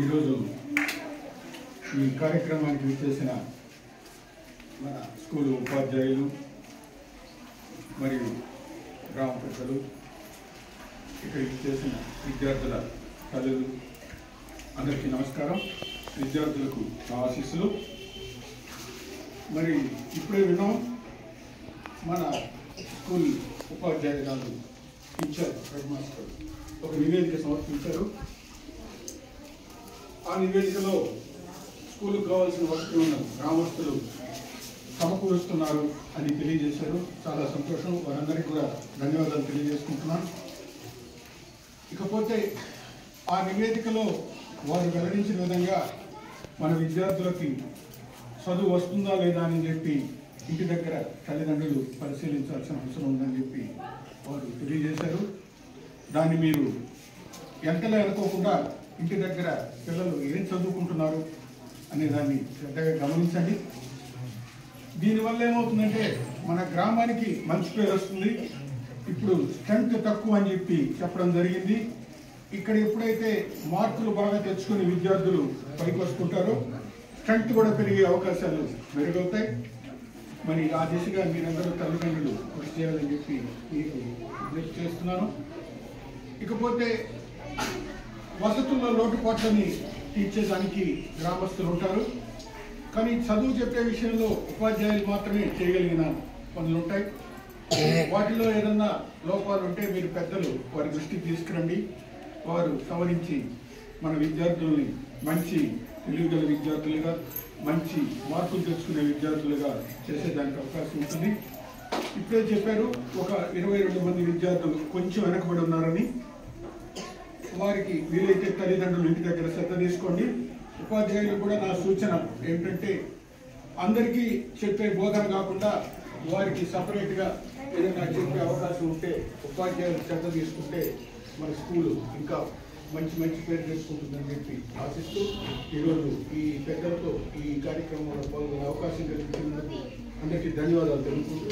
ఈరోజు ఈ కార్యక్రమానికి విచ్చేసిన మన స్కూలు ఉపాధ్యాయులు మరియు గ్రామ పెద్దలు, ఇక్కడ విచ్చేసిన విద్యార్థుల తల్లులు అందరికీ నమస్కారం. విద్యార్థులకు నా ఆశీస్సులు. మరి ఇప్పుడే విన్నాం, మన స్కూల్ ఉపాధ్యాయురాలు టీచర్ హెడ్ మాస్టర్ ఒక నివేదిక సమర్పించారు. ఆ నివేదికలో స్కూల్కి కావాల్సిన వస్తువులను గ్రామస్తులు సమకూరుస్తున్నారు అని తెలియజేశారు. చాలా సంతోషం. వారందరికీ కూడా ధన్యవాదాలు తెలియజేసుకుంటున్నాను. ఇకపోతే ఆ నివేదికలో వారు వెల్లడించిన విధంగా మన విద్యార్థులకి చదువు వస్తుందా లేదా అని చెప్పి ఇంటి దగ్గర తల్లిదండ్రులు పరిశీలించాల్సిన అవసరం ఉందని చెప్పి వారు తెలియజేశారు. దాన్ని మీరు ఎంతలో అనుకోకుండా ఇంటి దగ్గర పిల్లలు ఏం చదువుకుంటున్నారు అనే దాన్ని శ్రద్ధగా గమనించండి. దీనివల్ల ఏమవుతుందంటే మన గ్రామానికి మంచి పేరు వస్తుంది. ఇప్పుడు స్ట్రెంత్ తక్కువ అని చెప్పి చెప్పడం జరిగింది. ఇక్కడ ఎప్పుడైతే మార్కులు బాగా తెచ్చుకుని విద్యార్థులు పైకి వస్తుంటారో స్ట్రెంత్ కూడా పెరిగే అవకాశాలు మెరుగవుతాయి. మరి ఆ దిశగా మీరందరూ తల్లిదండ్రులు కృషి చేయాలని చెప్పి మీకు విజ్ఞప్తి చేస్తున్నాను. ఇకపోతే వసతుల్లో లోటుపాట్లని తీర్చేదానికి గ్రామస్తులు ఉంటారు. కానీ చదువు చెప్పే విషయంలో ఉపాధ్యాయులు మాత్రమే చేయగలిగిన పనులు ఉంటాయి. వాటిలో ఏదన్నా లోపాలు ఉంటే మీరు పెద్దలు వారి దృష్టికి తీసుకురండి. వారు సవరించి మన విద్యార్థుల్ని మంచి తెలివిగల విద్యార్థులుగా, మంచి మార్కులు తెచ్చుకునే విద్యార్థులుగా చేసేదానికి అవకాశం ఉంటుంది. ఇప్పుడే చెప్పారు, ఒక 22 మంది విద్యార్థులు కొంచెం వెనకబడి ఉన్నారని. వారికి వీలైతే తల్లిదండ్రులు ఇంటి దగ్గర శ్రద్ధ తీసుకోండి. ఉపాధ్యాయులు కూడా నా సూచన ఏమిటంటే, అందరికీ చెప్పే బోధన కాకుండా వారికి సపరేట్గా ఏదైనా చెప్పే అవకాశం ఉంటే ఉపాధ్యాయులు శ్రద్ధ తీసుకుంటే మన స్కూలు ఇంకా మంచి మంచి పేరు తెచ్చుకుంటుందని చెప్పి ఆశిస్తూ ఈరోజు ఈ పెద్దలతో ఈ కార్యక్రమంలో పాల్గొనే అవకాశం కలిగించినందుకు అందరికీ ధన్యవాదాలు తెలుపుకుంటూ